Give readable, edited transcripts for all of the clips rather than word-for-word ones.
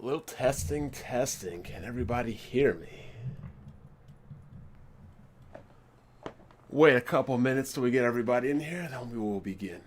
little testing, testing. Can everybody hear me? Wait a couple minutes till we get everybody in here, then we will begin.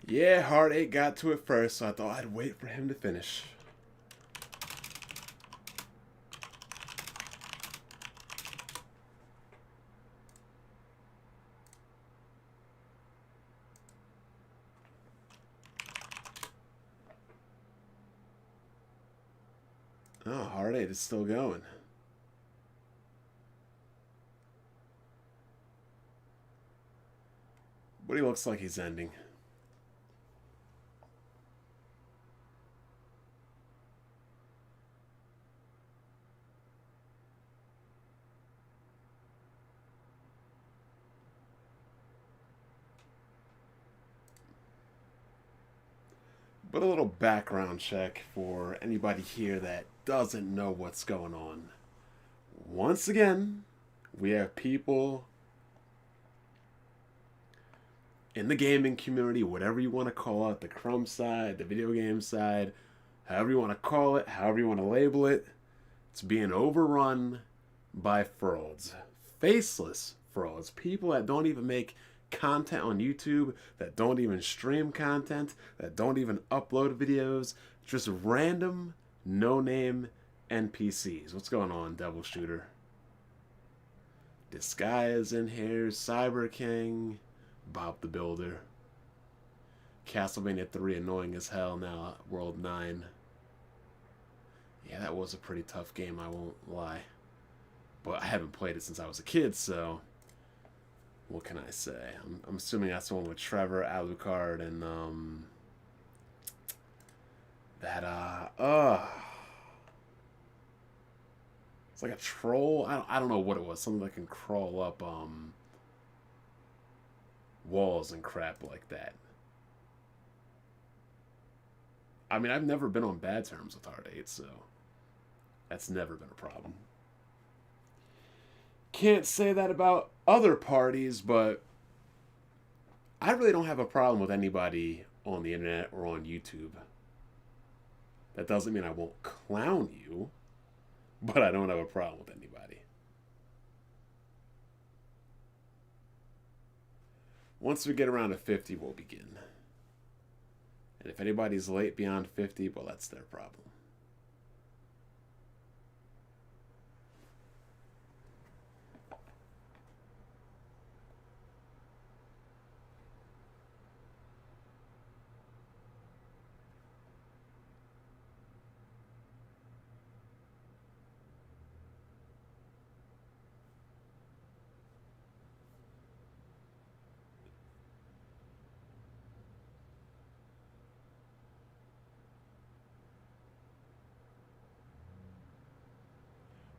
Yeah, Heartache got to it first, so I thought I'd wait for him to finish. Oh, Heartache is still going. But he looks like he's ending. But a little background check for anybody here that doesn't know what's going on. Once again, we have people in the gaming community, whatever you want to call it, the crumb side, the video game side, however you want to call it, however you want to label it, it's being overrun by frauds. Faceless frauds. People that don't even make content on YouTube, that don't even stream content, that don't even upload videos, just random, no-name NPCs. What's going on, Devil Shooter? Disguise in here, Cyber King, Bob the Builder. Castlevania 3 annoying as hell now, World 9. Yeah, that was a pretty tough game, I won't lie. But I haven't played it since I was a kid, so what can I say? I'm assuming that's the one with Trevor, Alucard, and it's like a troll. I don't know what it was. Something that can crawl up walls and crap like that. I mean, I've never been on bad terms with Hard 8, so that's never been a problem. Can't say that about other parties, but I really don't have a problem with anybody on the internet or on YouTube. That doesn't mean I won't clown you, but I don't have a problem with anybody. Once we get around to 50, we'll begin. And if anybody's late beyond 50, well, that's their problem.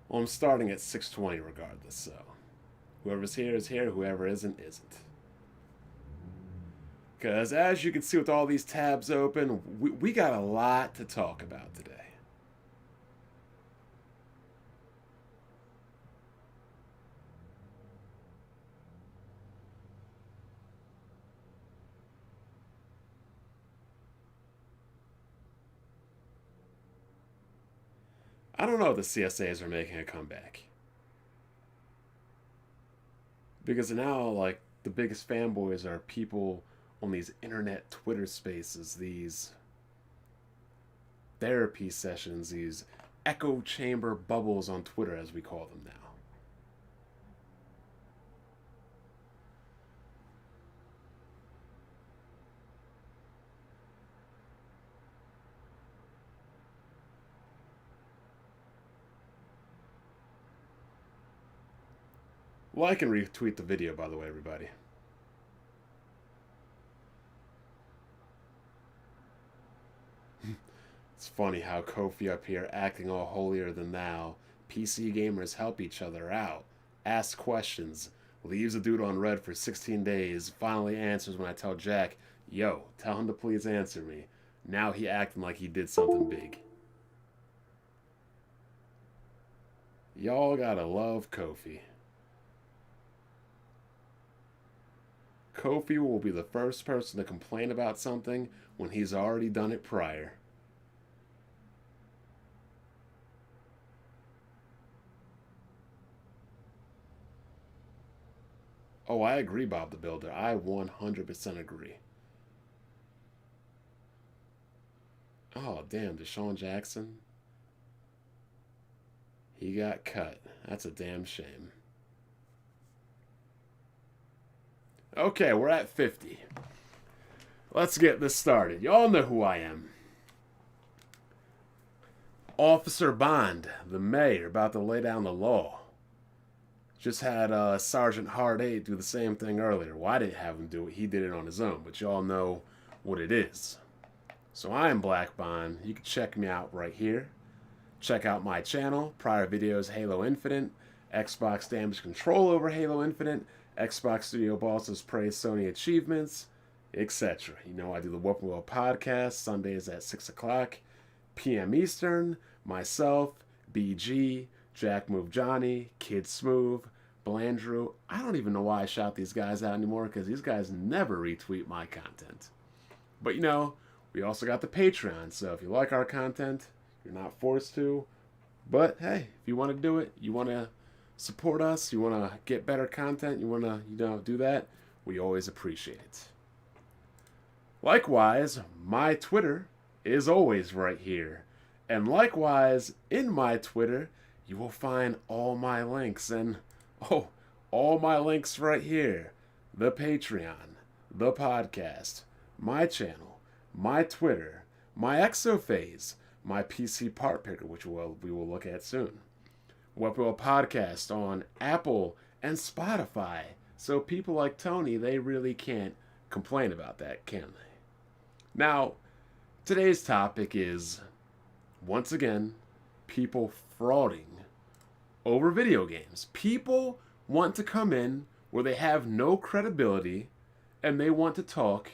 Well, I'm starting at 6:20 regardless, so whoever's here is here, whoever isn't, isn't. Because as you can see with all these tabs open, we got a lot to talk about today. I don't know if the CSAs are making a comeback. Because now, like, the biggest fanboys are people on these internet Twitter spaces, these therapy sessions, these echo chamber bubbles on Twitter, as we call them now. Like and retweet the video, by the way, everybody. It's funny how Kofi up here acting all holier than thou. PC gamers help each other out, ask questions, leaves a dude on red for 16 days, finally answers when I tell Jack, yo, tell him to please answer me. Now he acting like he did something big. Y'all gotta love Kofi. Kofi will be the first person to complain about something when he's already done it prior. Oh, I agree, Bob the Builder. I 100% agree. Oh, damn, Deshaun Jackson. He got cut. That's a damn shame. Okay, we're at 50. Let's get this started. Y'all know who I am. Officer Bond, the mayor, about to lay down the law. Just had Sergeant Hard 8 do the same thing earlier. Well, I didn't have him do it. He did it on his own, but y'all know what it is. So I am Black Bond. You can check me out right here. Check out my channel, prior videos, Halo Infinite, Xbox Damage Control over Halo Infinite, Xbox Studio Bosses praise Sony achievements, etc. You know, I do the Weapon Wheel podcast Sundays at 6 o'clock p.m. Eastern. Myself, BG, Jack Move Johnny, Kid Smooth, Blandrew. I don't even know why I shout these guys out anymore because these guys never retweet my content. But you know, we also got the Patreon, so if you like our content, you're not forced to. But hey, if you want to do it, you want to support us, you want to get better content, you want to, do that, we always appreciate it. Likewise, my Twitter is always right here. And likewise, in my Twitter, you will find all my links. And, all my links right here. The Patreon, the podcast, my channel, my Twitter, my Exophase, my PC part picker, which we will look at soon. Weapon Wheel podcast on Apple and Spotify. So people like Tony, they really can't complain about that, can they? Now, today's topic is, once again, people frauding over video games. People want to come in where they have no credibility and they want to talk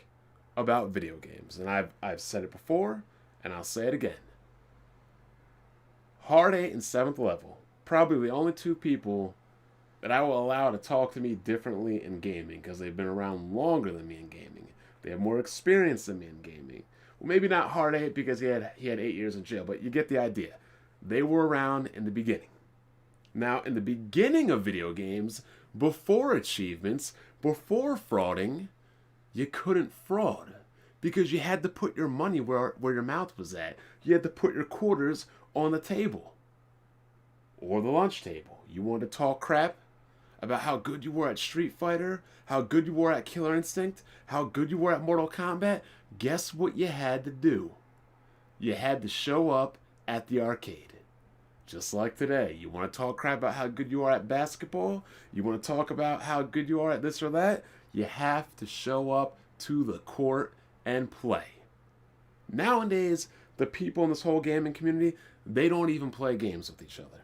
about video games. And I've said it before, and I'll say it again. Hard 8 and 7th level, probably the only two people that I will allow to talk to me differently in gaming because they've been around longer than me in gaming. They have more experience than me in gaming. Well, maybe not Hard 8 because he had 8 years in jail, but you get the idea. They were around in the beginning. Now, in the beginning of video games, before achievements, before frauding, you couldn't fraud because you had to put your money where your mouth was at. You had to put your quarters on the table or the lunch table. You wanted to talk crap about how good you were at Street Fighter, how good you were at Killer Instinct, how good you were at Mortal Kombat. Guess what you had to do? You had to show up at the arcade. Just like today. You want to talk crap about how good you are at basketball? You want to talk about how good you are at this or that? You have to show up to the court and play. Nowadays, the people in this whole gaming community, they don't even play games with each other.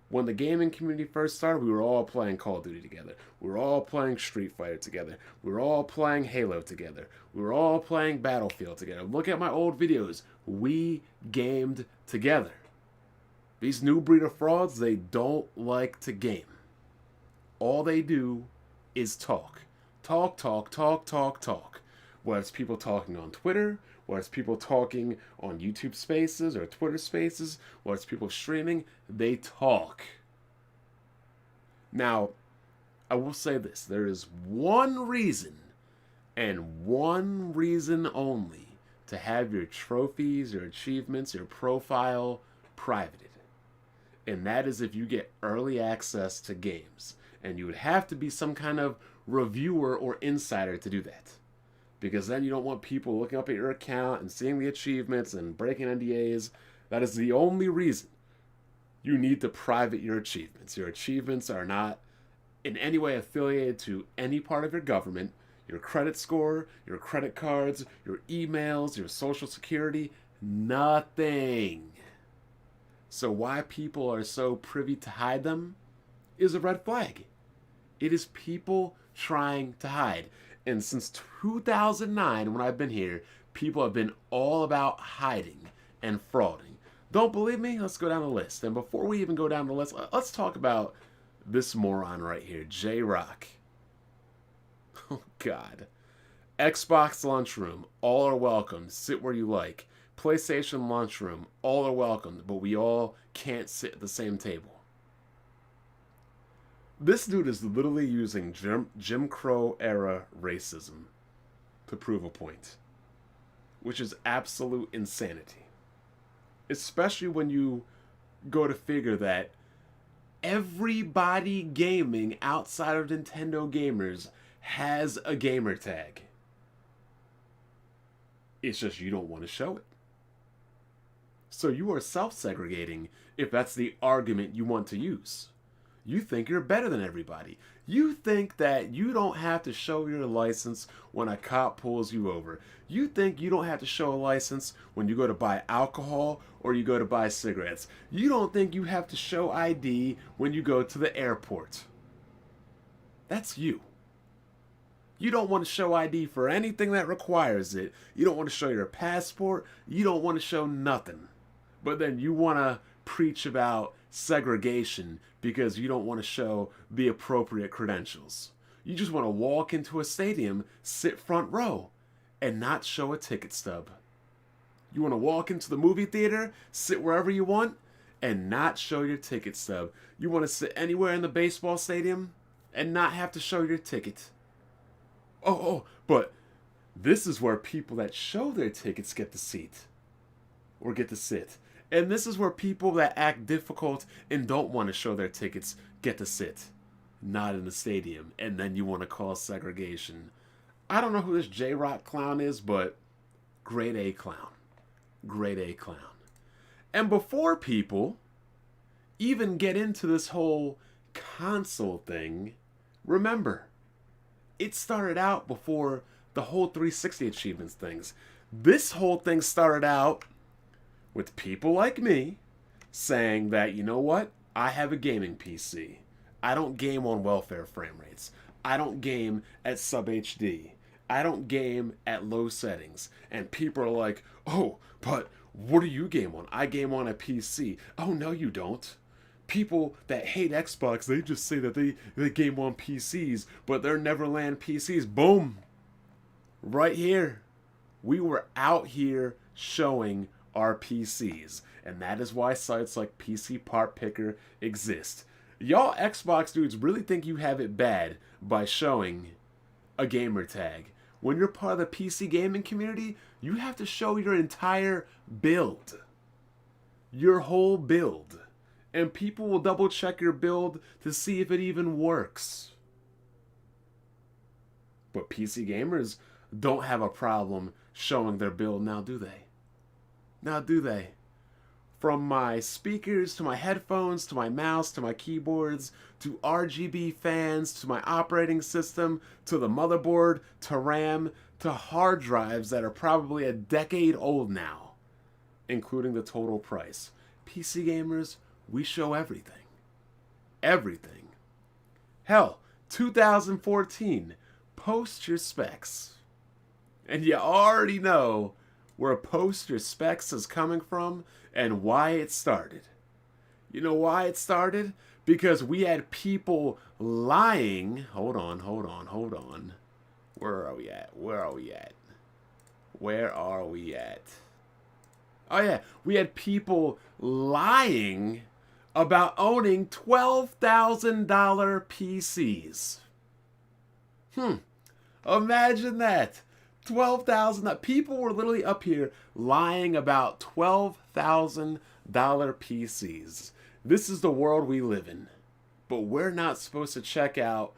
When the gaming community first started, we were all playing Call of Duty together. We were all playing Street Fighter together. We were all playing Halo together. We were all playing Battlefield together. Look at my old videos. We gamed together. These new breed of frauds, they don't like to game. All they do is talk. Talk, talk, talk, talk, talk. Whether it's people talking on Twitter, whether it's people talking on YouTube Spaces or Twitter Spaces, whether it's people streaming, they talk. Now, I will say this. There is one reason, and one reason only, to have your trophies, your achievements, your profile privated. And that is if you get early access to games. And you would have to be some kind of reviewer or insider to do that. Because then you don't want people looking up at your account and seeing the achievements and breaking NDAs. That is the only reason you need to private your achievements. Your achievements are not in any way affiliated to any part of your government. Your credit score, your credit cards, your emails, your social security, nothing. So why people are so privy to hide them is a red flag. It is people trying to hide. And since 2009, when I've been here, people have been all about hiding and frauding. Don't believe me? Let's go down the list. And before we even go down the list, let's talk about this moron right here, J-Rock. Oh, God. Xbox lunchroom, all are welcome. Sit where you like. PlayStation lunchroom, all are welcome, but we all can't sit at the same table. This dude is literally using Jim Crow era racism to prove a point, which is absolute insanity. Especially when you go to figure that everybody gaming outside of Nintendo gamers has a gamer tag. It's just you don't want to show it. So you are self-segregating if that's the argument you want to use. You think you're better than everybody. You think that you don't have to show your license when a cop pulls you over. You think you don't have to show a license when you go to buy alcohol or you go to buy cigarettes. You don't think you have to show ID when you go to the airport. That's you. You don't want to show ID for anything that requires it. You don't want to show your passport. You don't want to show nothing. But then you want to preach about segregation because you don't want to show the appropriate credentials. You just want to walk into a stadium, sit front row, and not show a ticket stub. You want to walk into the movie theater, sit wherever you want, and not show your ticket stub. You want to sit anywhere in the baseball stadium and not have to show your ticket. But this is where people that show their tickets get the seat. Or get to sit. And this is where people that act difficult and don't want to show their tickets get to sit. Not in the stadium. And then you want to call segregation. I don't know who this J-Rock clown is, but grade A clown. Grade A clown. And before people even get into this whole console thing, remember, it started out before the whole 360 achievements things. This whole thing started out with people like me saying that, you know what? I have a gaming PC. I don't game on welfare frame rates. I don't game at sub HD. I don't game at low settings. And people are like, oh, but what do you game on? I game on a PC. Oh, no, you don't. People that hate Xbox, they just say that they game on PCs, but they're Neverland PCs. Boom. Right here. We were out here showing our PCs. And that is why sites like PC Part Picker exist. Y'all Xbox dudes really think you have it bad by showing a gamer tag. When you're part of the PC gaming community, you have to show your entire build. Your whole build. And people will double check your build to see if it even works. But PC gamers don't have a problem showing their build now, do they? Now, do they? From my speakers, to my headphones, to my mouse, to my keyboards, to RGB fans, to my operating system, to the motherboard, to RAM, to hard drives that are probably a decade old now, including the total price. PC gamers, we show everything. Everything. Hell, 2014, post your specs. And you already know where post your specs is coming from and why it started. You know why it started? Because we had people lying. Hold on. Where are we at? Oh yeah, we had people lying about owning $12,000 PCs. Imagine that. 12,000. People were literally up here lying about $12,000 PCs. This is the world we live in. But we're not supposed to check out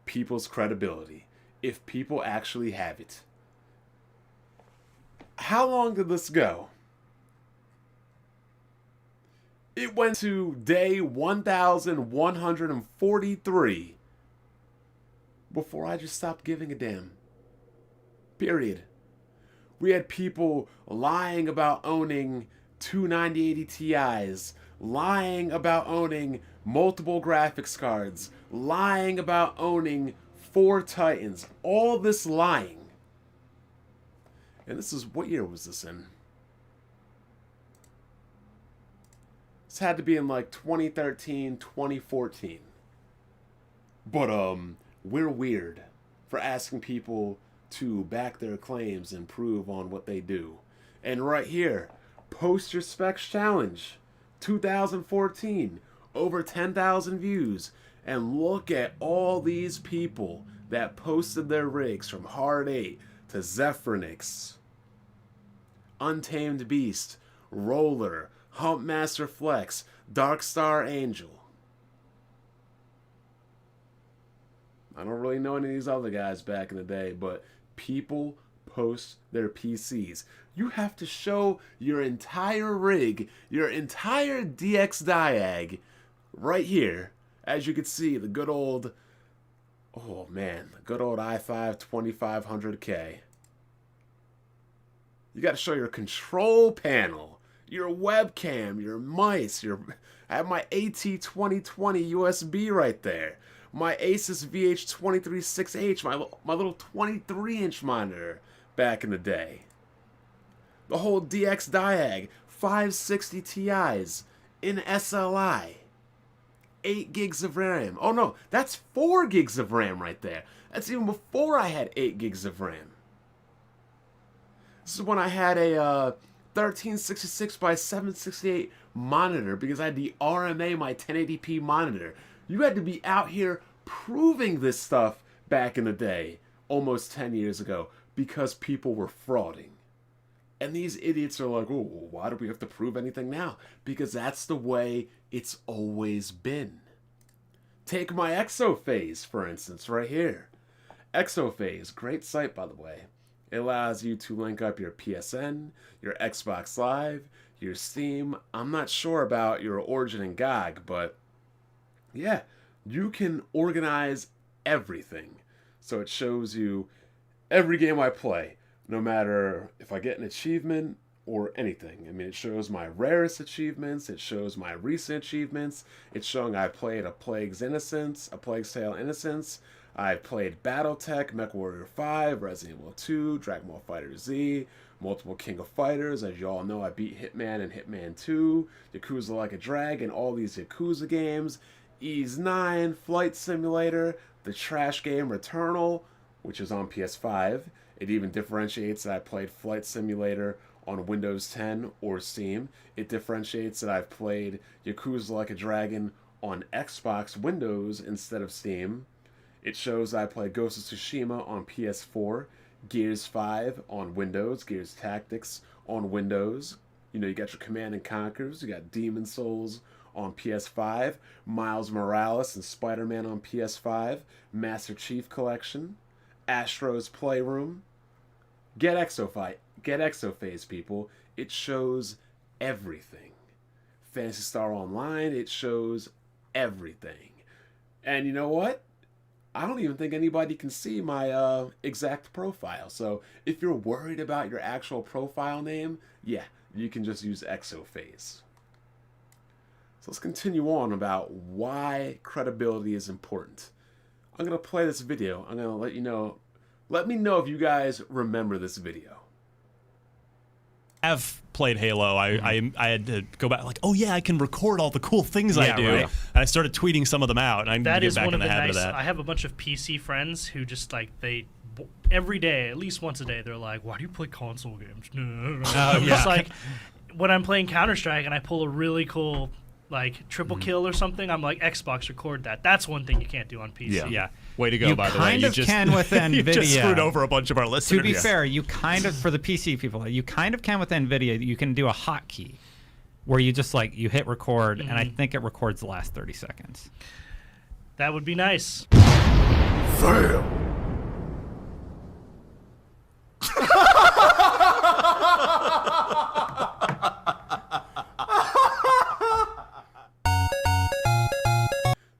people's credibility if people actually have it. How long did this go? It went to day 1,143 before I just stopped giving a damn. Period. We had people lying about owning two 9080 Ti's, lying about owning multiple graphics cards, lying about owning 4 Titans. All this lying. And this is, what year was this in? This had to be in like 2013, 2014. But we're weird for asking people to back their claims and prove on what they do. And right here, Post Your Specs Challenge 2014, over 10,000 views. And look at all these people that posted their rigs, from Hard 8 to Zephyrnix, Untamed Beast, Roller, Humpmaster Flex, Darkstar Angel. I don't really know any of these other guys back in the day, but people post their PCs. You have to show your entire rig, your entire DX Diag right here. As you can see, the good old, oh man, the good old i5 2500K. You got to show your control panel, your webcam, your mice, I have my AT2020 USB right there. My Asus VH236H, my little 23-inch monitor back in the day. The whole DX Diag, 560 Ti's in SLI. 8 gigs of RAM. Oh no, that's 4 gigs of RAM right there. That's even before I had 8 gigs of RAM. This is when I had a 1366 by 768 monitor because I had the RMA, my 1080p monitor. You had to be out here proving this stuff back in the day, almost 10 years ago, because people were frauding. And these idiots are like, oh, well, why do we have to prove anything now? Because that's the way it's always been. Take my Exophase, for instance, right here. Exophase, great site, by the way. It allows you to link up your PSN, your Xbox Live, your Steam. I'm not sure about your Origin and GOG, but yeah, you can organize everything. So it shows you every game I play, no matter if I get an achievement or anything. I mean, it shows my rarest achievements, it shows my recent achievements, it's showing I played A Plague's Tale Innocence, I played Battletech, MechWarrior 5, Resident Evil 2, Dragon Ball FighterZ, multiple King of Fighters. As you all know, I beat Hitman and Hitman 2, Yakuza Like a Dragon, all these Yakuza games, Ys 9, Flight Simulator, the trash game Returnal, which is on PS5. It even differentiates that I played Flight Simulator on Windows 10 or Steam. It differentiates that I've played Yakuza Like a Dragon on Xbox Windows instead of Steam. It shows I played Ghost of Tsushima on PS4, Gears 5 on Windows, Gears Tactics on Windows. You know, you got your Command and Conquers, you got Demon Souls on PS5, Miles Morales and Spider-Man on PS5, Master Chief Collection, Astro's Playroom. Get Exophase, people. It shows everything. Phantasy Star Online, it shows everything. And you know what? I don't even think anybody can see my exact profile. So if you're worried about your actual profile name, yeah, you can just use Exophase. So let's continue on about why credibility is important. I'm going to play this video. I'm going to let you know. Let me know if you guys remember this video. Have played Halo, I had to go back, like, oh yeah, I can record all the cool things I do, right. and I started tweeting some of them out, and I need to get back in the habit of that. I have a bunch of PC friends who just like every day, at least once a day, they're like, why do you play console games? I'm just like, when I'm playing Counter-Strike and I pull a really cool like triple kill or something, I'm like, Xbox, record that. That's one thing you can't do on PC. Yeah. Way to go, You by the way. kind You of just can with you just NVIDIA. screwed over a bunch of our listeners. To be fair, you kind of, for the PC people, you kind of can with NVIDIA. You can do a hotkey where you just like, you hit record, and I think it records the last 30 seconds. That would be nice. Fail.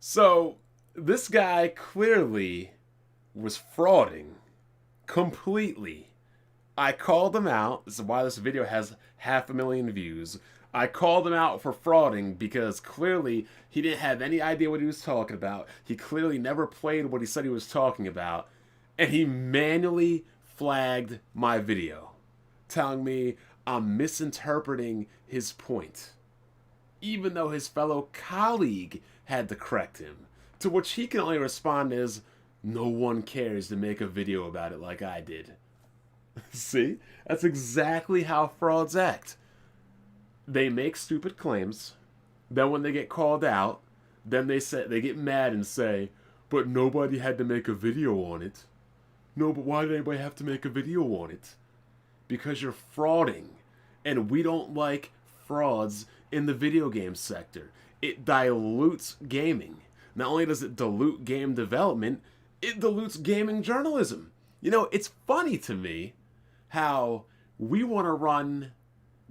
So, this guy clearly was frauding completely. I called him out. This is why this video has 500,000 views. I called him out for frauding because clearly he didn't have any idea what he was talking about. He clearly never played what he said he was talking about. And he manually flagged my video, telling me I'm misinterpreting his point, even though his fellow colleague had to correct him. To which he can only respond is, no one cares to make a video about it like I did. See? That's exactly how frauds act. They make stupid claims. Then when they get called out, then they get mad and say, but nobody had to make a video on it. No, but why did anybody have to make a video on it? Because you're frauding. And we don't like frauds in the video game sector. It dilutes gaming. Not only does it dilute game development, it dilutes gaming journalism. You know, it's funny to me how we want to run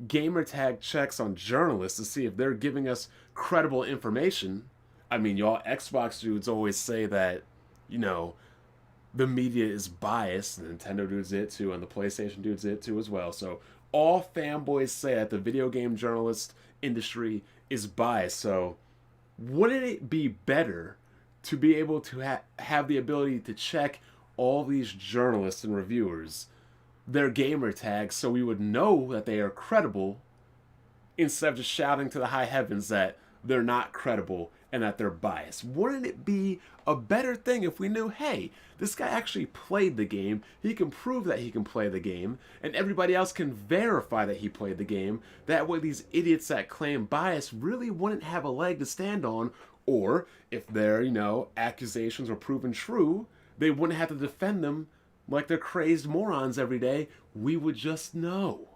gamertag checks on journalists to see if they're giving us credible information. I mean, y'all Xbox dudes always say that, you know, the media is biased. The Nintendo dudes it too, and the PlayStation dudes it too as well. So all fanboys say that the video game journalist industry is biased. So wouldn't it be better to be able to have the ability to check all these journalists and reviewers, their gamer tags, so we would know that they are credible, instead of just shouting to the high heavens that they're not credible and that they're biased? Wouldn't it be a better thing if we knew, hey, this guy actually played the game, he can prove that he can play the game, and everybody else can verify that he played the game? That way these idiots that claim bias really wouldn't have a leg to stand on, or if their, you know, accusations were proven true, they wouldn't have to defend them like they're crazed morons every day. We would just know.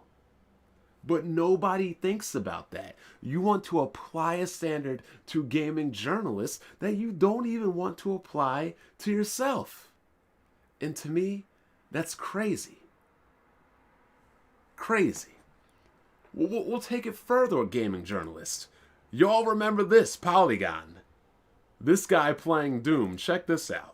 But nobody thinks about that. You want to apply a standard to gaming journalists that you don't even want to apply to yourself. And to me, that's crazy. Crazy. We'll take it further, gaming journalists. Y'all remember this, Polygon. This guy playing Doom. Check this out.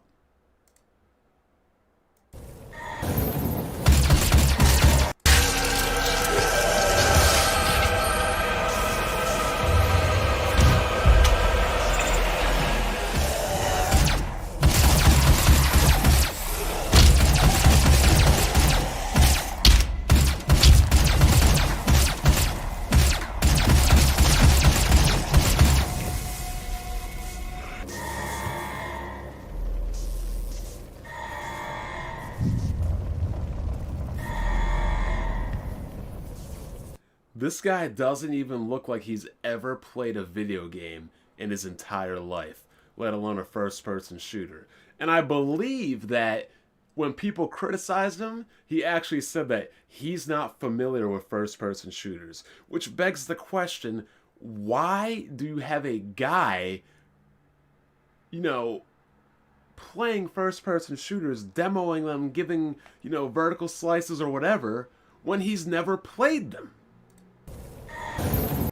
This guy doesn't even look like he's ever played a video game in his entire life, let alone a first-person shooter. And I believe that when people criticized him, he actually said that he's not familiar with first-person shooters, which begs the question, why do you have a guy, you know, playing first-person shooters, demoing them, giving, you know, vertical slices or whatever, when he's never played them?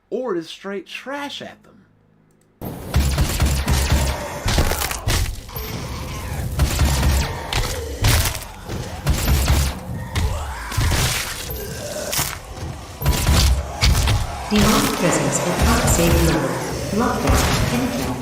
Or is straight trash at them? Demonic presence will not save level. Lockdown. Info.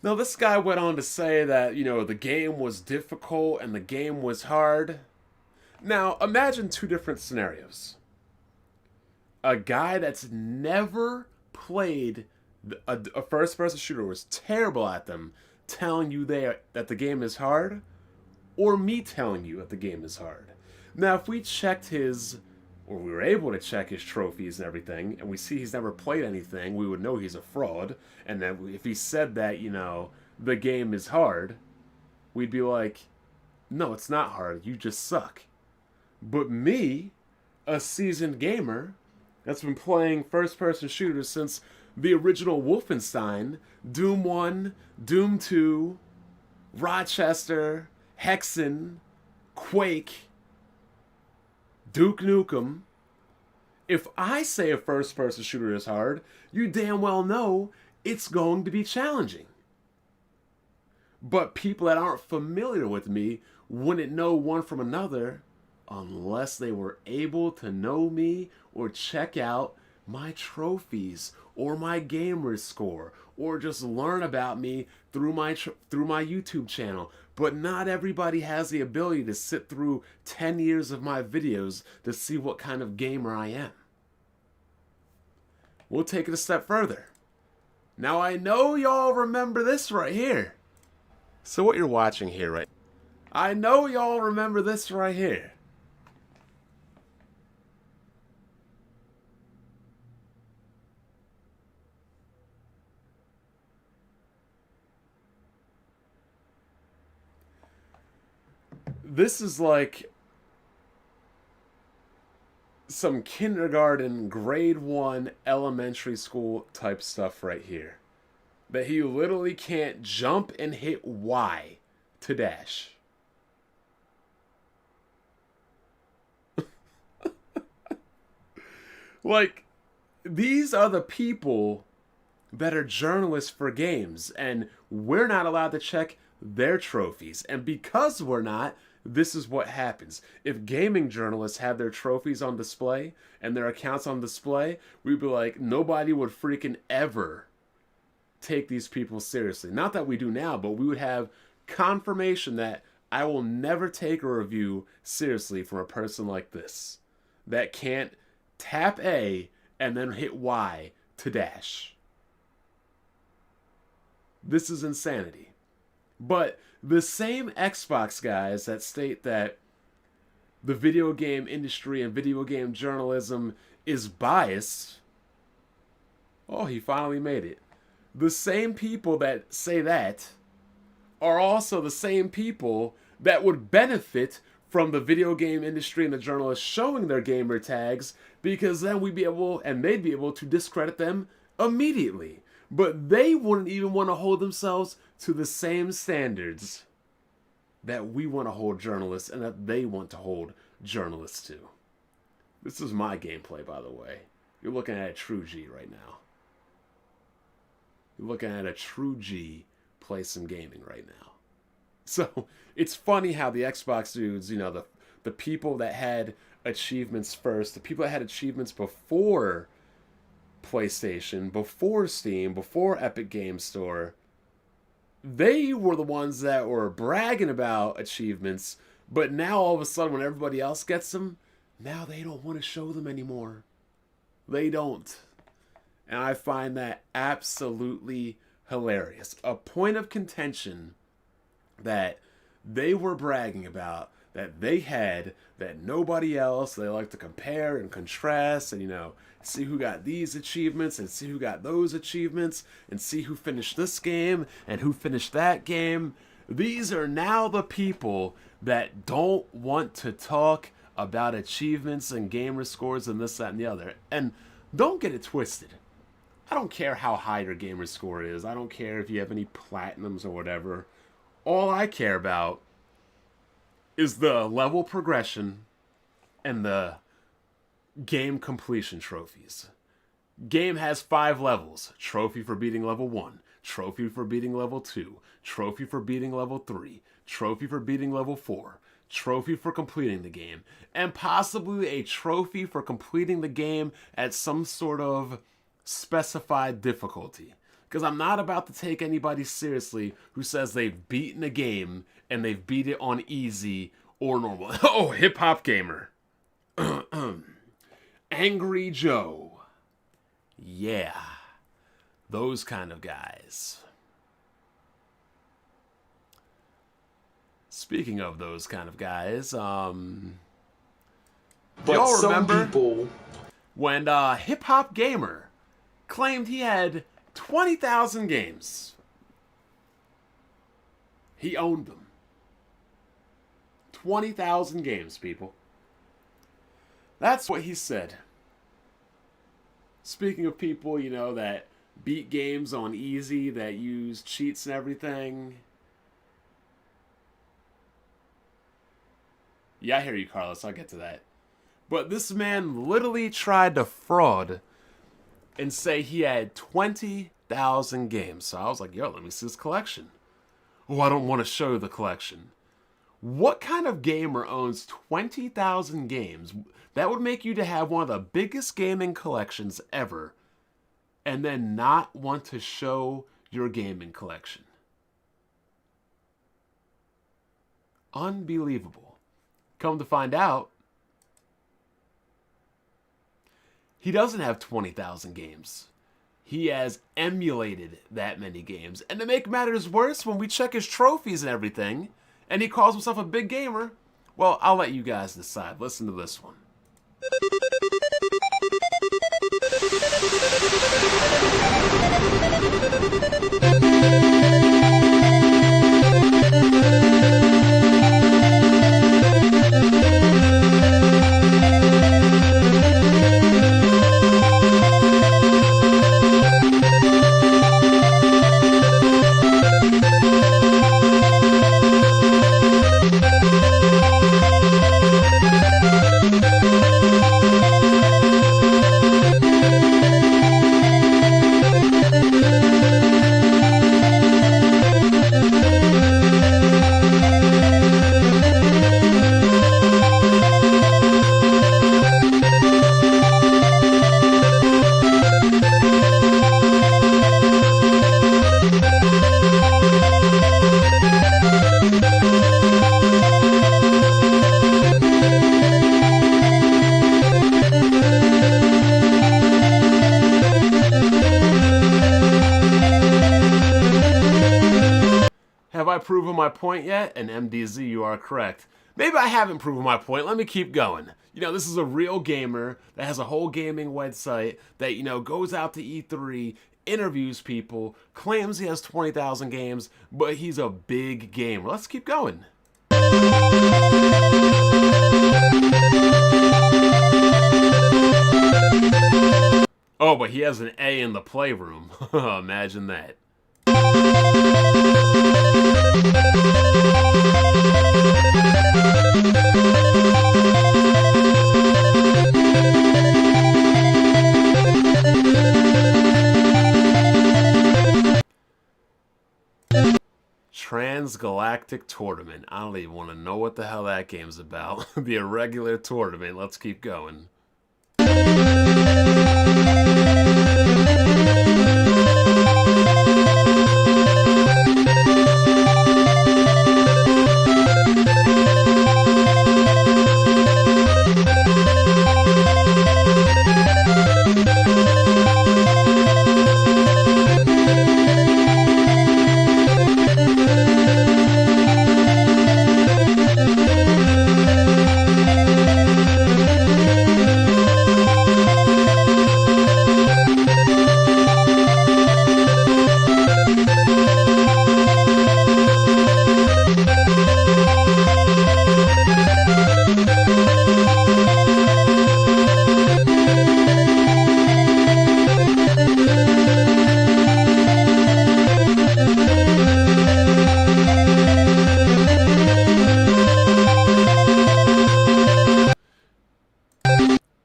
Now, this guy went on to say that, you know, the game was difficult and the game was hard. Now, imagine two different scenarios. A guy that's never played a first-person shooter, was terrible at them, telling you that the game is hard, or me telling you that the game is hard. Now, if we checked his, or we were able to check his trophies and everything, and we see he's never played anything, we would know he's a fraud. And then if he said that, you know, the game is hard, we'd be like, no, it's not hard. You just suck. But me, a seasoned gamer that's been playing first-person shooters since the original Wolfenstein, Doom 1, Doom 2, Rochester, Hexen, Quake, Duke Nukem. If I say a first-person shooter is hard, you damn well know it's going to be challenging. But people that aren't familiar with me wouldn't know one from another unless they were able to know me or check out my trophies or my gamer score or just learn about me through my YouTube channel. But not everybody has the ability to sit through 10 years of my videos to see what kind of gamer I am. We'll take it a step further. Now I know y'all remember this right here. So what you're watching here, right? I know y'all remember this right here. This is like some kindergarten, grade 1, elementary school type stuff right here. That he literally can't jump and hit Y to dash. Like, these are the people that are journalists for games, and we're not allowed to check their trophies. And because we're not, this is what happens. If gaming journalists had their trophies on display and their accounts on display, we'd be like, nobody would freaking ever take these people seriously. Not that we do now, but we would have confirmation that I will never take a review seriously from a person like this that can't tap A and then hit Y to dash. This is insanity. But the same Xbox guys that state that the video game industry and video game journalism is biased. Oh, he finally made it. The same people that say that are also the same people that would benefit from the video game industry and the journalists showing their gamer tags, because then we'd be able, and they'd be able to discredit them immediately. But they wouldn't even want to hold themselves to the same standards that we want to hold journalists and that they want to hold journalists to. This is my gameplay, by the way. You're looking at a true G right now. You're looking at a true G play some gaming right now. So it's funny how the Xbox dudes, you know, the people that had achievements first, the people that had achievements before PlayStation, before Steam, before Epic Games Store, they were the ones that were bragging about achievements, but now all of a sudden when everybody else gets them, now they don't want to show them anymore. They don't. And I find that absolutely hilarious. A point of contention that they were bragging about, that they had, that nobody else, they like to compare and contrast and, you know, see who got these achievements and see who got those achievements and see who finished this game and who finished that game. These are now the people that don't want to talk about achievements and gamer scores and this, that, and the other. And don't get it twisted. I don't care how high your gamer score is. I don't care if you have any platinums or whatever. All I care about is the level progression and the game completion trophies. Game has 5 levels. Trophy for beating level 1. Trophy for beating level 2. Trophy for beating level 3. Trophy for beating level 4. Trophy for completing the game. And possibly a trophy for completing the game at some sort of specified difficulty. Because I'm not about to take anybody seriously who says they've beaten a game and they've beat it on easy or normal. Oh, Hip Hop Gamer. Angry Joe. Yeah. Those kind of guys. As Speaking of those kind of guys, But y'all some remember people, when Hip Hop Gamer claimed he had 20,000 games? He owned them. 20,000 games, people. That's what he said. Speaking of people, you know, that beat games on easy, that use cheats and everything. Yeah, I hear you, Carlos. I'll get to that. But this man literally tried to fraud and say he had 20,000 games. So I was like, yo, let me see this collection. Oh, I don't want to show you the collection. What kind of gamer owns 20,000 games? That would make you to have one of the biggest gaming collections ever and then not want to show your gaming collection. Unbelievable. Come to find out, he doesn't have 20,000 games. He has emulated that many games. And to make matters worse, when we check his trophies and everything, and he calls himself a big gamer, well, I'll let you guys decide. Listen to this one. Have I proven my point yet? And MDZ, you are correct. Maybe I haven't proven my point. Let me keep going. You know, this is a real gamer that has a whole gaming website that, you know, goes out to E3, interviews people, claims he has 20,000 games, but he's a big gamer. Let's keep going. Oh, but he has an A in the playroom. Imagine that. Transgalactic Tournament. I don't even want to know what the hell that game's about. The irregular tournament. Let's keep going.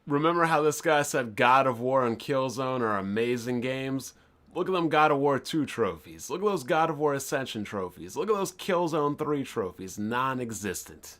Remember how this guy said God of War and Killzone are amazing games? Look at them God of War 2 trophies. Look at those God of War Ascension trophies. Look at those Killzone 3 trophies. Non-existent.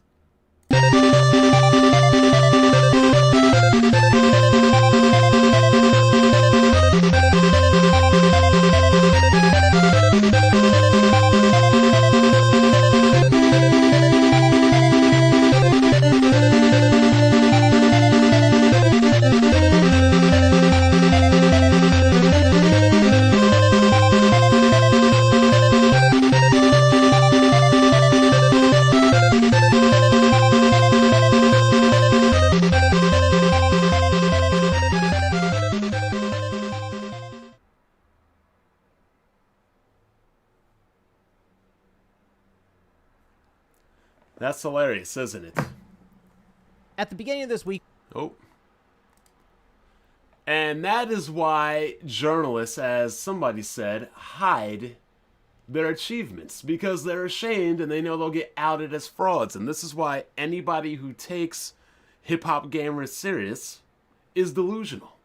That's hilarious, isn't it? At the beginning of this week, Oh. And that is why journalists, as somebody said, hide their achievements because they're ashamed and they know they'll get outed as frauds. And this is why anybody who takes hip hop gamers serious is delusional.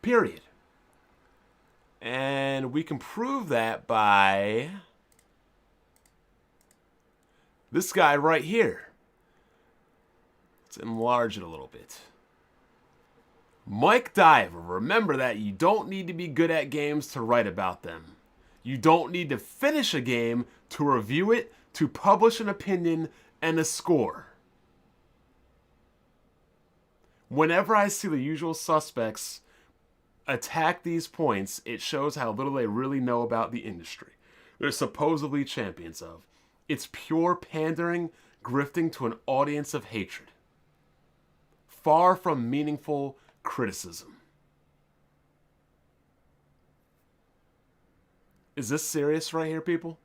Period. And we can prove that by this guy right here. Let's enlarge it a little bit. Mike Diver, remember that you don't need to be good at games to write about them. You don't need to finish a game to review it, to publish an opinion and a score. Whenever I see the usual suspects attack these points, it shows how little they really know about the industry they're supposedly champions of. It's pure pandering, grifting to an audience of hatred. Far from meaningful criticism. Is this serious right here, people?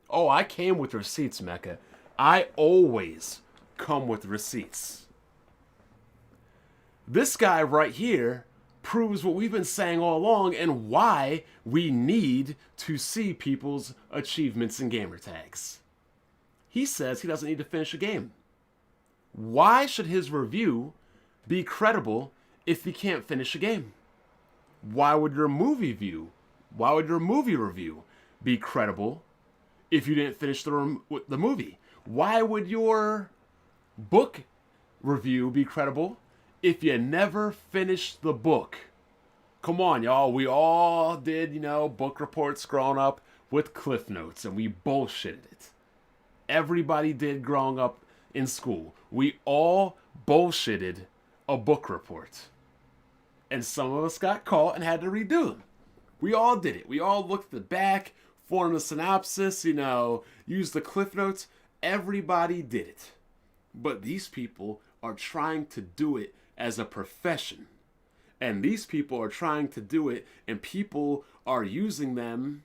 Oh, I came with receipts, Mecca. I always come with receipts. This guy right here proves what we've been saying all along and why we need to see people's achievements and gamer tags. He says he doesn't need to finish a game. Why should his review be credible if he can't finish a game? Why would your movie review be credible if you didn't finish the movie? Why would your book review be credible if you never finished the book? Come on, y'all. We all did, book reports growing up with Cliff Notes, and we bullshitted it. Everybody did growing up in school. We all bullshitted a book report. And some of us got caught and had to redo them. We all did it. We all looked at the back, formed a synopsis, used the Cliff Notes. Everybody did it. But these people are trying to do it as a profession. And these people are trying to do it, and people are using them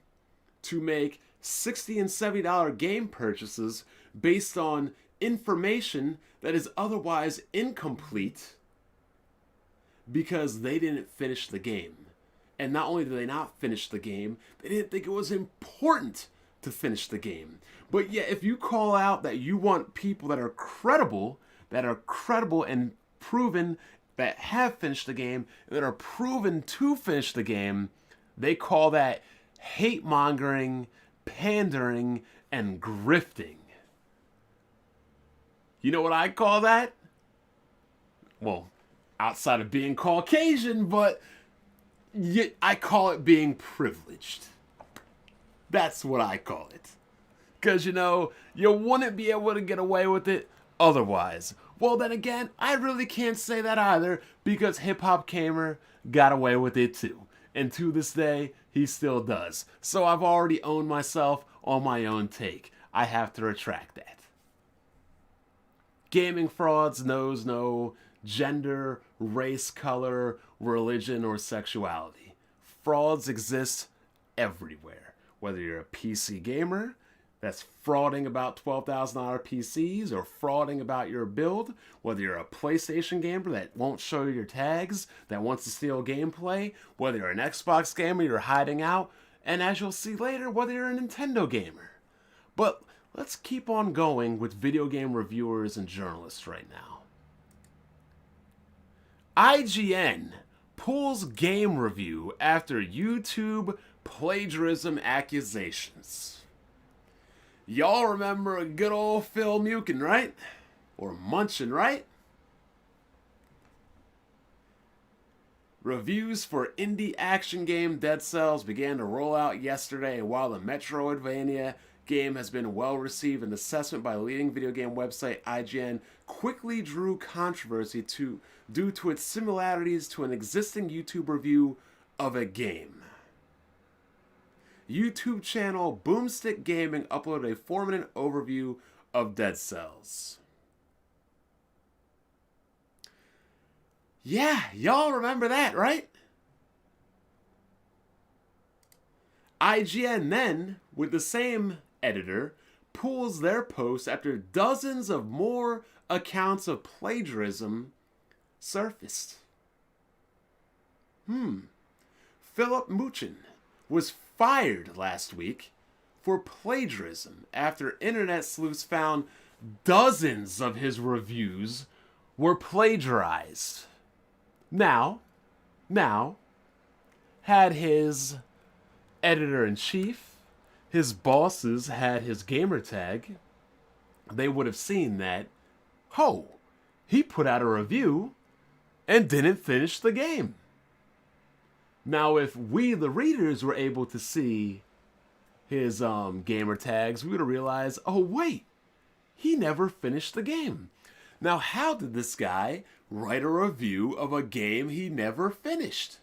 to make $60 and $70 game purchases based on information that is otherwise incomplete because they didn't finish the game. And not only did they not finish the game, they didn't think it was important to finish the game. But yet, if you call out that you want people that are credible and proven, that have finished the game, that are proven to finish the game, they call that hate mongering, pandering, and grifting. You know what I call that? Well, outside of being Caucasian, but I call it being privileged. That's what I call it. Because, you wouldn't be able to get away with it otherwise. Well, then again, I really can't say that either, because Hip Hop Gamer got away with it too. And to this day, he still does. So I've already owned myself on my own take. I have to retract that. Gaming frauds knows no gender, race, color, religion, or sexuality. Frauds exist everywhere. Whether you're a PC gamer that's frauding about $12,000 PCs or frauding about your build, whether you're a PlayStation gamer that won't show you your tags, that wants to steal gameplay, whether you're an Xbox gamer, you're hiding out, and as you'll see later, whether you're a Nintendo gamer. But let's keep on going with video game reviewers and journalists right now. IGN pulls game review after YouTube plagiarism accusations. Y'all remember a good old Phil Mukin, right? Or Munchin, right? Reviews for indie action game Dead Cells began to roll out yesterday, and while the Metroidvania game has been well received, an assessment by leading video game website IGN quickly drew controversy due to its similarities to an existing YouTube review of a game. YouTube channel Boomstick Gaming uploaded a 4-minute overview of Dead Cells. Yeah, y'all remember that, right? IGN then, with the same editor, pulls their post after dozens of more accounts of plagiarism surfaced. Philip Muchin was fired last week for plagiarism after internet sleuths found dozens of his reviews were plagiarized. Now, had his editor-in-chief, his bosses had his gamer tag, they would have seen that, he put out a review and didn't finish the game. Now, if we, the readers, were able to see his gamer tags, we would have realized, wait, he never finished the game. Now, how did this guy write a review of a game he never finished?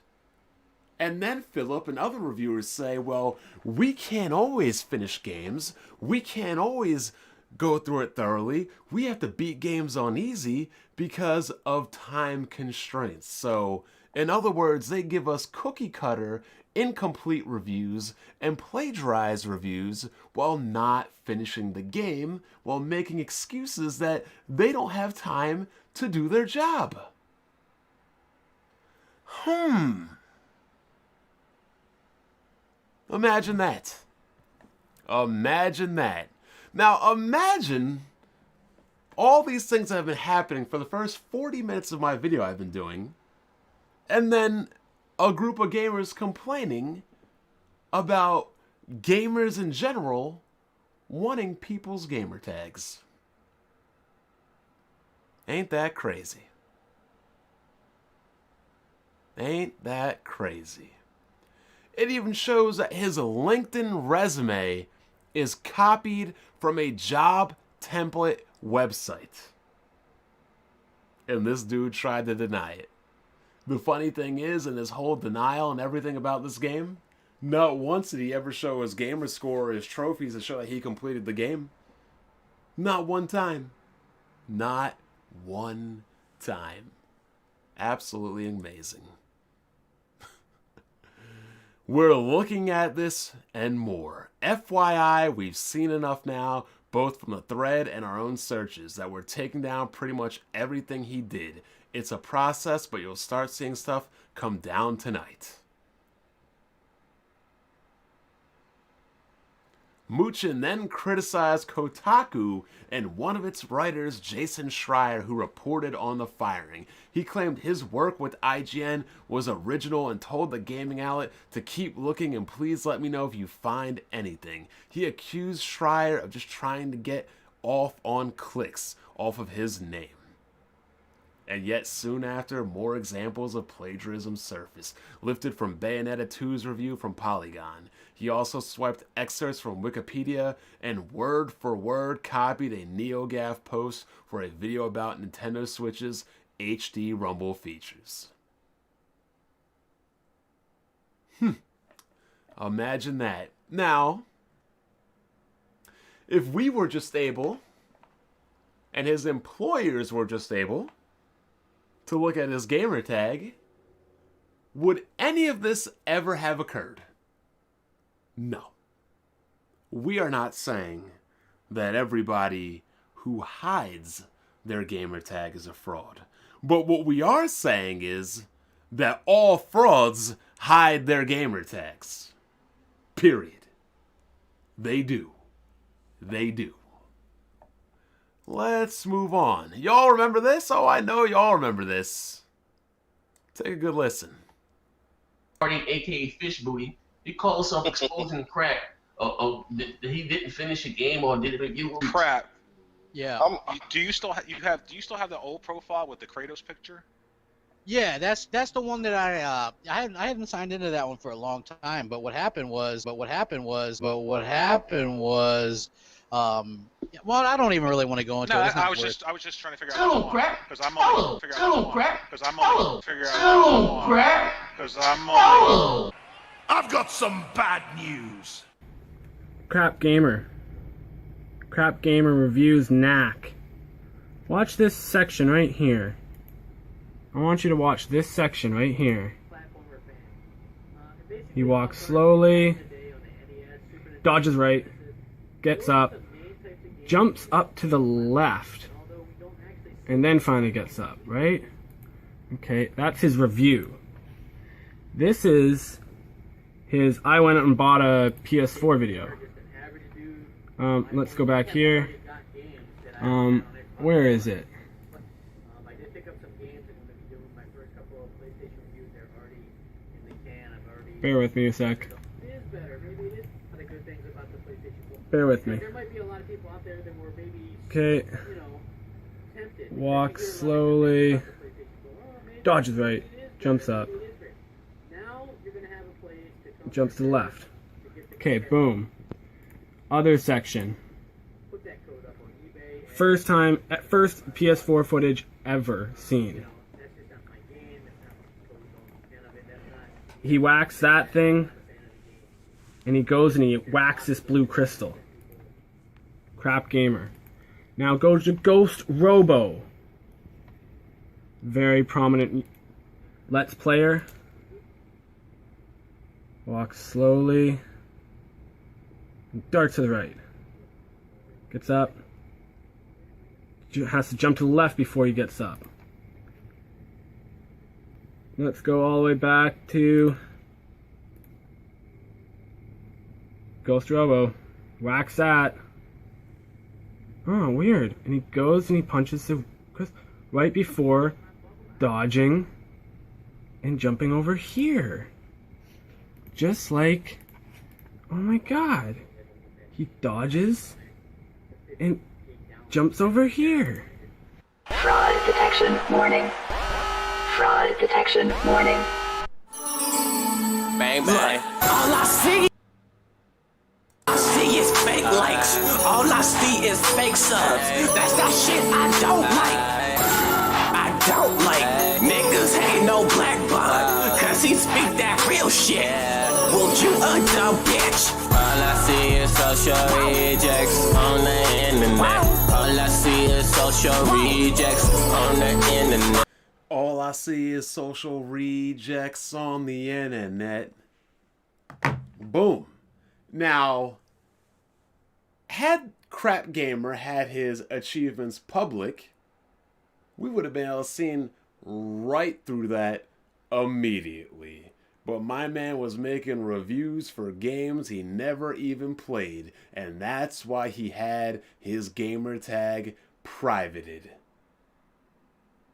And then Philip and other reviewers say, well, we can't always finish games. We can't always go through it thoroughly. We have to beat games on easy because of time constraints. So, in other words, they give us cookie cutter, incomplete reviews and plagiarized reviews while not finishing the game, while making excuses that they don't have time to do their job. Imagine that. Imagine that. Now imagine all these things that have been happening for the first 40 minutes of my video I've been doing, and then a group of gamers complaining about gamers in general wanting people's gamer tags. Ain't that crazy? Ain't that crazy? It even shows that his LinkedIn resume is copied from a job template website. And this dude tried to deny it. The funny thing is, in his whole denial and everything about this game, not once did he ever show his gamer score or his trophies to show that he completed the game. Not one time. Not one time. Absolutely amazing. We're looking at this and more. FYI, we've seen enough now, both from the thread and our own searches, that we're taking down pretty much everything he did. It's a process, but you'll start seeing stuff come down tonight. Muchin then criticized Kotaku and one of its writers, Jason Schreier, who reported on the firing. He claimed his work with IGN was original and told the gaming outlet to keep looking and please let me know if you find anything. He accused Schreier of just trying to get off on clicks off of his name. And yet soon after, more examples of plagiarism surfaced, lifted from Bayonetta 2's review from Polygon. He also swiped excerpts from Wikipedia and word for word copied a NeoGAF post for a video about Nintendo Switch's HD Rumble features. Imagine that. Now, if we were just able, and his employers were just able, to look at his gamer tag, would any of this ever have occurred? No. We are not saying that everybody who hides their gamer tag is a fraud. But what we are saying is that all frauds hide their gamer tags. Period. They do. They do. Let's move on. Y'all remember this? Oh, I know y'all remember this. Take a good listen. AKA Fish Booty, he calls himself exposing crack. He didn't finish a game or did it you crap? Yeah. Do you still have the old profile with the Kratos picture? Yeah, that's the one that I hadn't signed into that one for a long time. But what happened was, well, I don't even really want to go into it. I was just trying to figure out crap. Because I'm only figure out crap. Because I'm only figure out crap. Because I'm only. I've got some bad news. Crap Gamer reviews Knack. Watch this section right here. I want you to watch this section right here. He walks slowly, dodges right, gets up, jumps up to the left and then finally gets up, right? Okay, that's his review. This is his I went and bought a PS4 video. Let's go back here. Where is it? Bear with me a sec. Bear with me. Okay. Walk slowly. Dodges right. Jumps up. Jumps to the left. Okay, boom. Other section. First PS4 footage ever seen. He whacks that thing, and he goes and he whacks this blue crystal. Crap gamer. Now go to Ghost Robo. Very prominent Let's Player. Walks slowly. Darts to the right. Gets up. Has to jump to the left before he gets up. Let's go all the way back to Ghost Robo. Whacks that. Oh, weird. And he goes and he punches the right before dodging and jumping over here. Just like, oh my god. He dodges and jumps over here. Fraud detection warning. Fraud detection warning. Bang bang. All I see is fake likes. All I see is fake subs. That's that shit I don't like. I don't like. Niggas hate no black bond. Cause he speak that real shit. Won't you a dumb bitch? All I see is social rejects on the internet. All I see is social rejects on the internet. All I see is social rejects on the internet. Boom. Now, had Crap Gamer had his achievements public, we would have been able to see right through that immediately. But my man was making reviews for games he never even played, and that's why he had his gamer tag privated.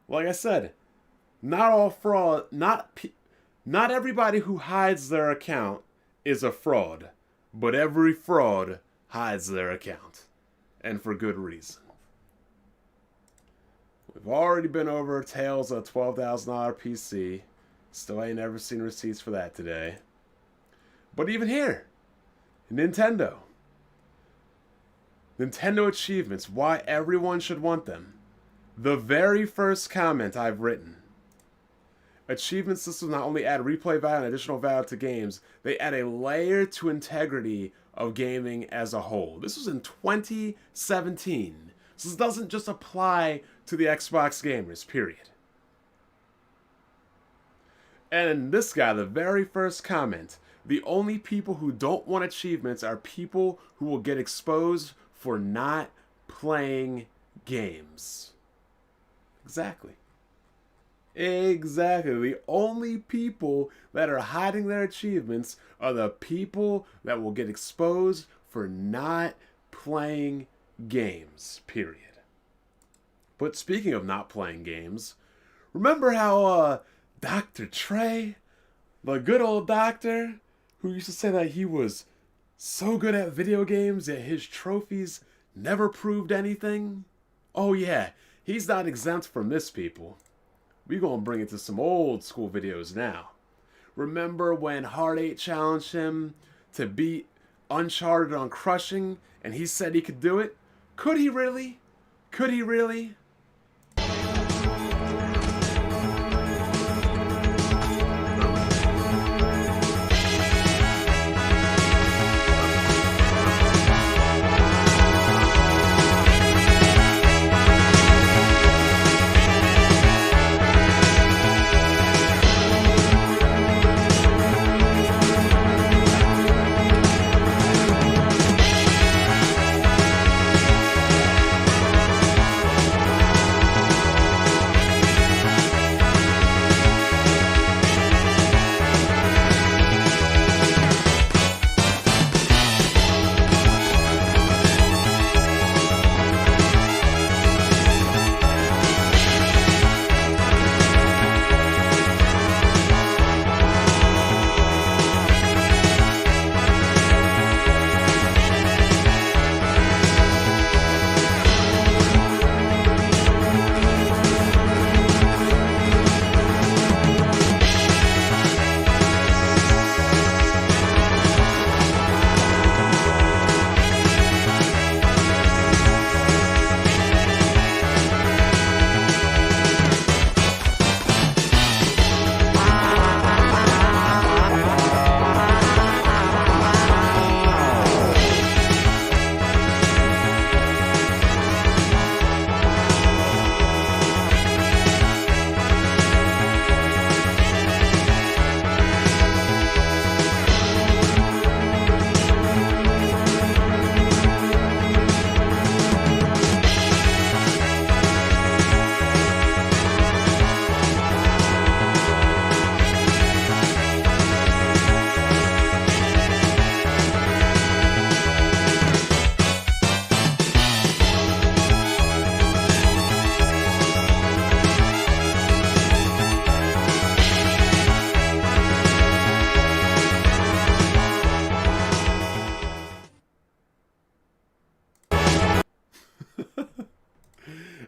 Like I said, not all fraud, not everybody who hides their account is a fraud, but every fraud hides their account, and for good reason. We've already been over Tales of a $12,000 PC. Still ain't never seen receipts for that today. But even here, Nintendo achievements, why everyone should want them. The very first comment I've written. Achievement systems not only add replay value and additional value to games, they add a layer to integrity of gaming as a whole. This was in 2017. So this doesn't just apply to the Xbox gamers, period. And this guy, the very first comment, the only people who don't want achievements are people who will get exposed for not playing games. Exactly. Exactly. The only people that are hiding their achievements are the people that will get exposed for not playing games, period. But speaking of not playing games, remember how Dr. Trey, the good old doctor, who used to say that he was so good at video games that his trophies never proved anything? Oh yeah, he's not exempt from this, people. We're gonna bring it to some old school videos now. Remember when Hard 8 challenged him to beat Uncharted on Crushing, and he said he could do it? Could he really? Could he really?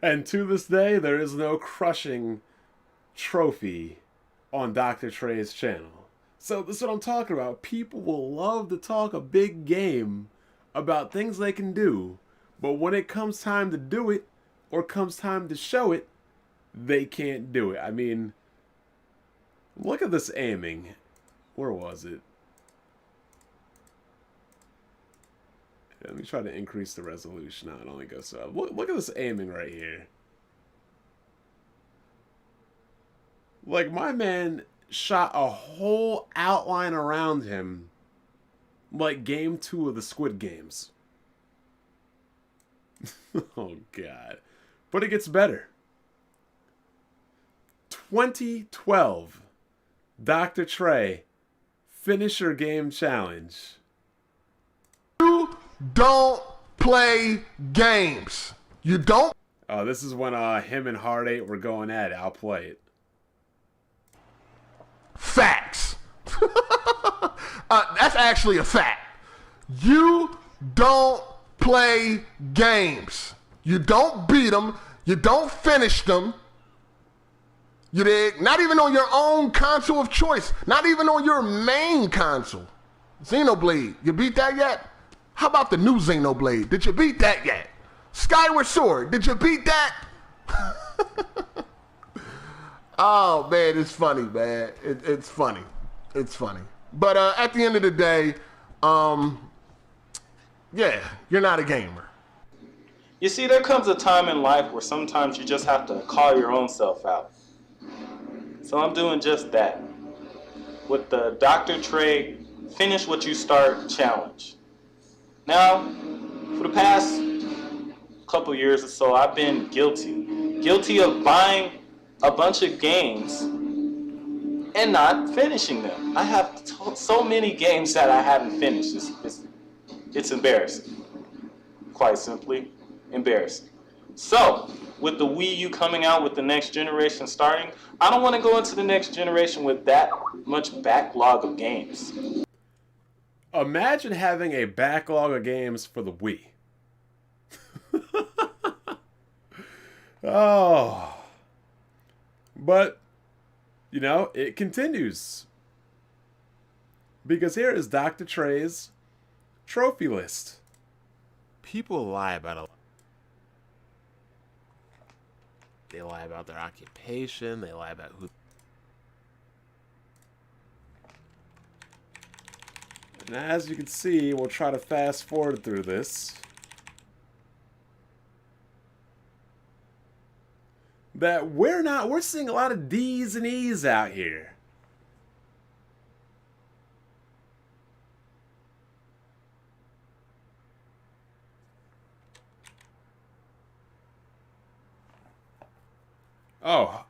And to this day, there is no crushing trophy on Dr. Trey's channel. So this is what I'm talking about. People will love to talk a big game about things they can do, but when it comes time to do it, or comes time to show it, they can't do it. I mean, look at this aiming. Where was it? Let me try to increase the resolution. No, it only goes so up. Look at this aiming right here. Like, my man shot a whole outline around him like game 2 of the Squid Games. Oh, God. But it gets better. 2012. Dr. Trey, Finisher Game Challenge. You don't play games. You don't. Oh, this is when him and Hard 8 were going at it. I'll play it. Facts. That's actually a fact. You don't play games. You don't beat them. You don't finish them. You dig? Not even on your own console of choice. Not even on your main console. Xenoblade. You beat that yet? How about the new Xenoblade? Did you beat that yet? Skyward Sword. Did you beat that? Oh, man, it's funny, man. It's funny. It's funny. But at the end of the day, yeah, you're not a gamer. You see, there comes a time in life where sometimes you just have to call your own self out. So I'm doing just that with the Dr. Trey Finish What You Start challenge. Now, for the past couple years or so, I've been guilty of buying a bunch of games and not finishing them. I have so many games that I haven't finished. It's embarrassing. Quite simply, embarrassing. So, with the Wii U coming out, with the next generation starting, I don't want to go into the next generation with that much backlog of games. Imagine having a backlog of games for the Wii. Oh. But, you know, it continues. Because here is Dr. Trey's trophy list. People lie about a lot. They lie about their occupation. They lie about who. And as you can see, we'll try to fast forward through this. That we're seeing a lot of D's and E's out here. Oh,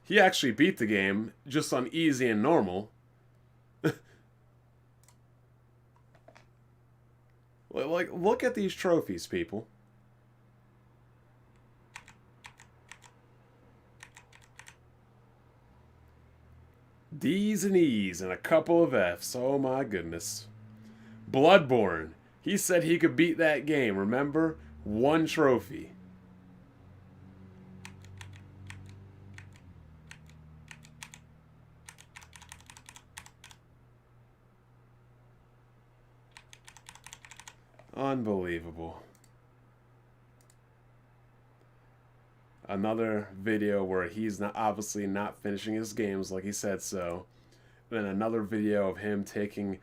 he actually beat the game just on easy and normal. Like, look at these trophies, people. D's and E's and a couple of F's. Oh my goodness. Bloodborne. He said he could beat that game, remember? 1 trophy. Unbelievable. Another video where he's obviously not finishing his games like he said so. Then another video of him taking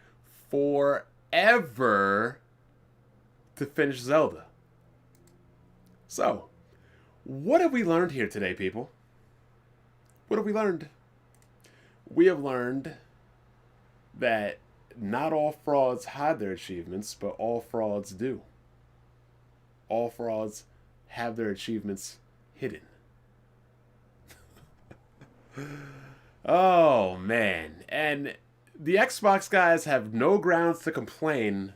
forever to finish Zelda. So, what have we learned here today, people? What have we learned? We have learned that not all frauds hide their achievements, but all frauds do. All frauds have their achievements hidden. Oh, man. And the Xbox guys have no grounds to complain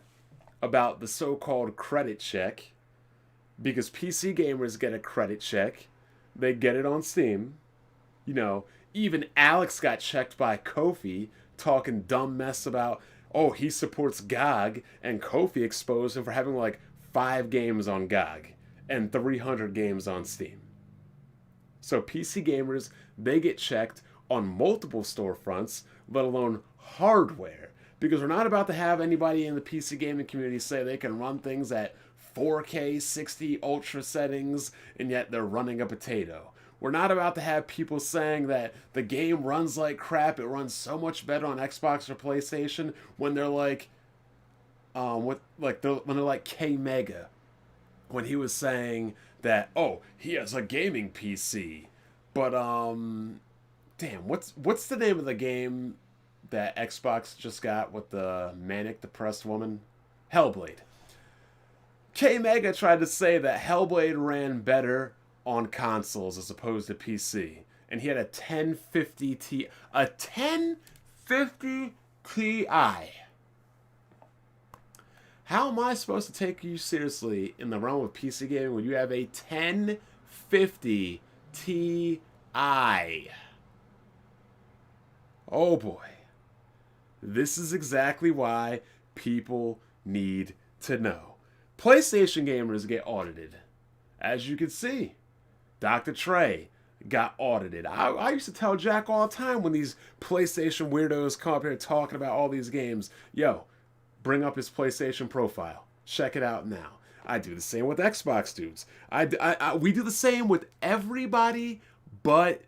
about the so-called credit check, because PC gamers get a credit check. They get it on Steam. You know, even Alex got checked by Kofi, talking dumb mess about, oh, he supports GOG, and Kofi exposed him for having like 5 games on GOG. and 300 games on Steam. So PC gamers, they get checked on multiple storefronts, let alone hardware. Because we're not about to have anybody in the PC gaming community say they can run things at 4K 60 ultra settings, and yet they're running a potato. We're not about to have people saying that the game runs like crap, it runs so much better on Xbox or PlayStation, when they're like, when they're like K-Mega, when he was saying that, oh, he has a gaming PC. But, damn, what's the name of the game that Xbox just got with the manic depressed woman? Hellblade. K-Mega tried to say that Hellblade ran better on consoles as opposed to PC. And he had a 1050 Ti. A 1050 Ti. How am I supposed to take you seriously in the realm of PC gaming when you have a 1050 Ti? Oh boy. This is exactly why people need to know. PlayStation gamers get audited. As you can see, Dr. Trey got audited. I used to tell Jack all the time when these PlayStation weirdos come up here talking about all these games, yo, bring up his PlayStation profile. Check it out now. I do the same with Xbox dudes. We do the same with everybody but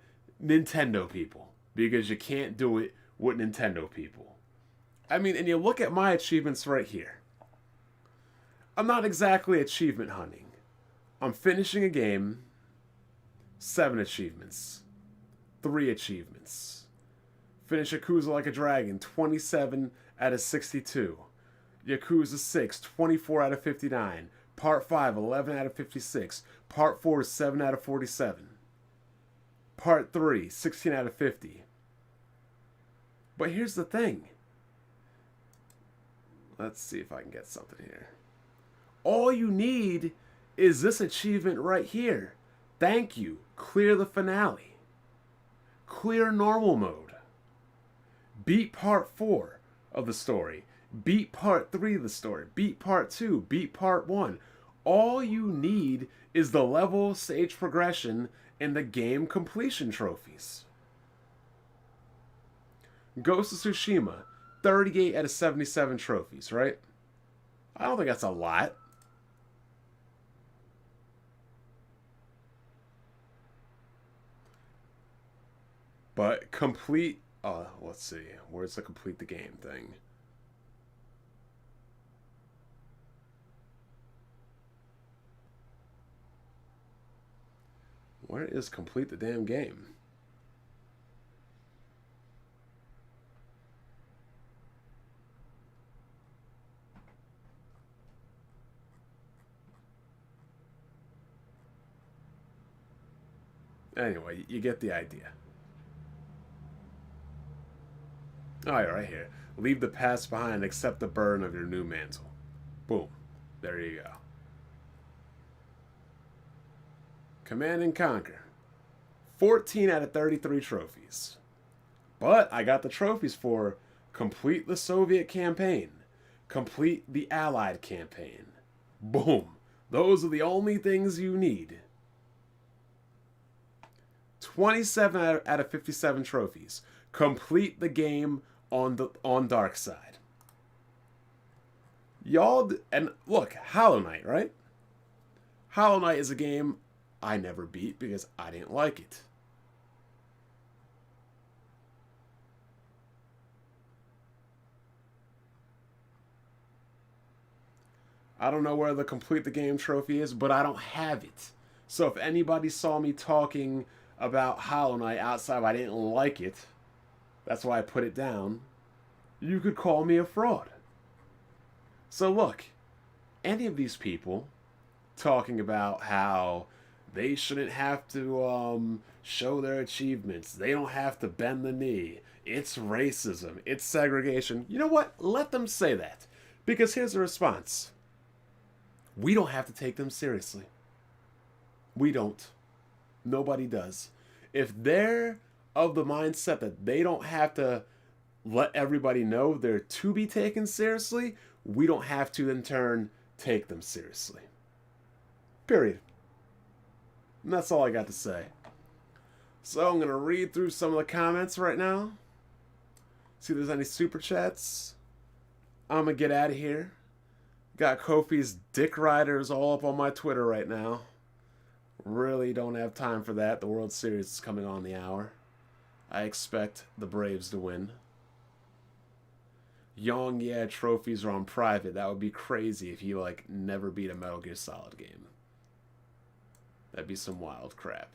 Nintendo people. Because you can't do it with Nintendo people. I mean, and you look at my achievements right here. I'm not exactly achievement hunting. I'm finishing a game, 7 achievements. 3 achievements. Finish Yakuza Like a Dragon, 27 out of 62. Yakuza 6, 24 out of 59. Part 5, 11 out of 56. Part 4, 7 out of 47. Part 3, 16 out of 50. But here's the thing. Let's see if I can get something here. All you need is this achievement right here. Thank you. Clear the finale. Clear normal mode. Beat part 4 of the story. Beat part 3 of the story. Beat part 2. Beat part 1. All you need is the level, stage progression, and the game completion trophies. Ghost of Tsushima, 38 out of 77 trophies, right? I don't think that's a lot. But complete, let's see, where's the complete the game thing? Where is complete the damn game? Anyway, you get the idea. Oh, yeah, right here. Leave the past behind, accept the burden of your new mantle. Boom. There you go. Command and Conquer. 14 out of 33 trophies. But I got the trophies for complete the Soviet campaign. Complete the Allied campaign. Boom. Those are the only things you need. 27 out of 57 trophies. Complete the game on Dark Side. Y'all, and look, Hollow Knight, right? Hollow Knight is a game I never beat because I didn't like it. I don't know where the complete the game trophy is, but I don't have it. So if anybody saw me talking about Hollow Knight outside, I didn't like it, that's why I put it down, you could call me a fraud. So look, any of these people talking about how they shouldn't have to show their achievements, they don't have to bend the knee, it's racism, it's segregation, you know what? Let them say that. Because here's the response. We don't have to take them seriously. We don't. Nobody does. If they're of the mindset that they don't have to let everybody know they're to be taken seriously, we don't have to in turn take them seriously. Period. And that's all I got to say. So I'm going to read through some of the comments right now. See if there's any super chats. I'm going to get out of here. Got Kofi's dick riders all up on my Twitter right now. Really don't have time for that. The World Series is coming on the hour. I expect the Braves to win. Young, yeah, trophies are on private. That would be crazy if he, like, never beat a Metal Gear Solid game. That'd be some wild crap.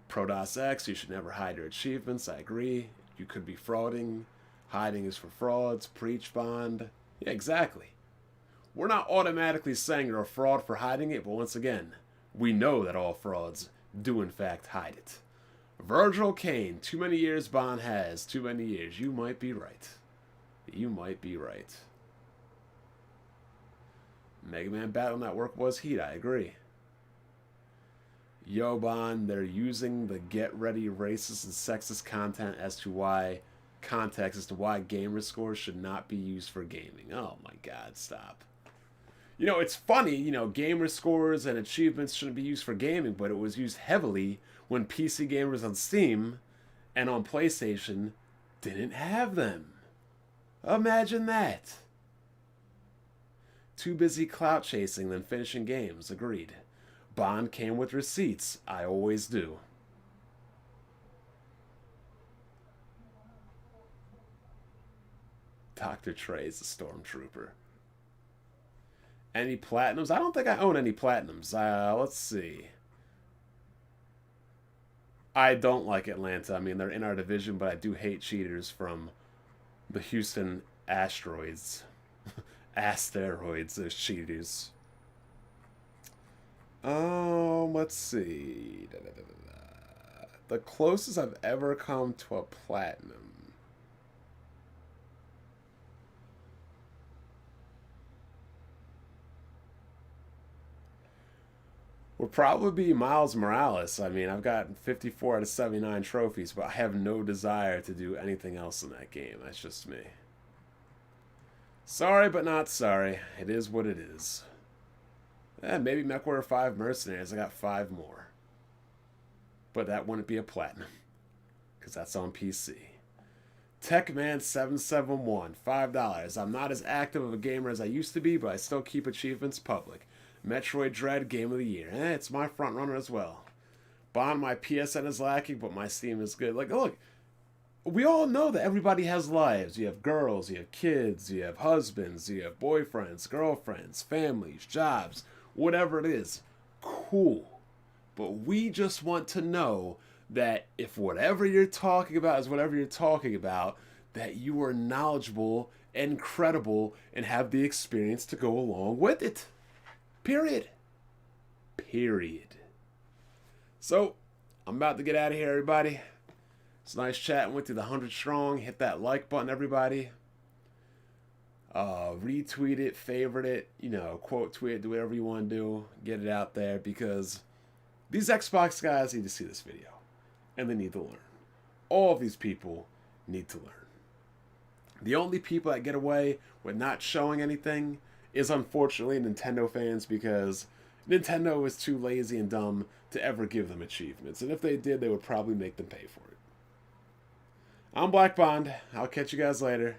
Protoss X, you should never hide your achievements. I agree. You could be frauding. Hiding is for frauds. Preach Bond. Yeah, exactly. We're not automatically saying you're a fraud for hiding it, but once again, we know that all frauds do in fact hide it. Virgil Kane, too many years Bond has. Too many years. You might be right. You might be right. Mega Man Battle Network was heat, I agree. Yo, Bond, they're using the get ready racist and sexist content as to why context as to why gamer scores should not be used for gaming. Oh my god, stop. You know, it's funny, you know, gamer scores and achievements shouldn't be used for gaming, but it was used heavily when PC gamers on Steam and on PlayStation didn't have them. Imagine that. Too busy clout chasing than finishing games. Agreed. Bond came with receipts. I always do. Dr. Trey's a stormtrooper. Any platinums? I don't think I own any platinums. Let's see. I don't like Atlanta. I mean, they're in our division, but I do hate cheaters from the Houston Asteroids. Asteroids as cheaters. Let's see. The closest I've ever come to a platinum. Would probably be Miles Morales. I mean, I've got 54 out of 79 trophies, but I have no desire to do anything else in that game. That's just me. Sorry, but not sorry. It is what it is. Maybe MechWarrior 5 Mercenaries. I got 5 more. But that wouldn't be a platinum, because that's on PC. Techman771, $5. I'm not as active of a gamer as I used to be, but I still keep achievements public. Metroid Dread Game of the Year. It's my front runner as well. Bond, my PSN is lacking, but my Steam is good. Like, look, we all know that everybody has lives. You have girls, you have kids, you have husbands, you have boyfriends, girlfriends, families, jobs, whatever it is. Cool. But we just want to know that if whatever you're talking about is whatever you're talking about, that you are knowledgeable and credible and have the experience to go along with it. Period. Period. So, I'm about to get out of here, everybody. It's nice chatting with you, the 100 strong. Hit that like button, everybody. Retweet it, favorite it, you know, quote tweet it, do whatever you want to do. Get it out there, because these Xbox guys need to see this video. And they need to learn. All of these people need to learn. The only people that get away with not showing anything is unfortunately Nintendo fans, because Nintendo was too lazy and dumb to ever give them achievements. And if they did, they would probably make them pay for it. I'm Black Bond. I'll catch you guys later.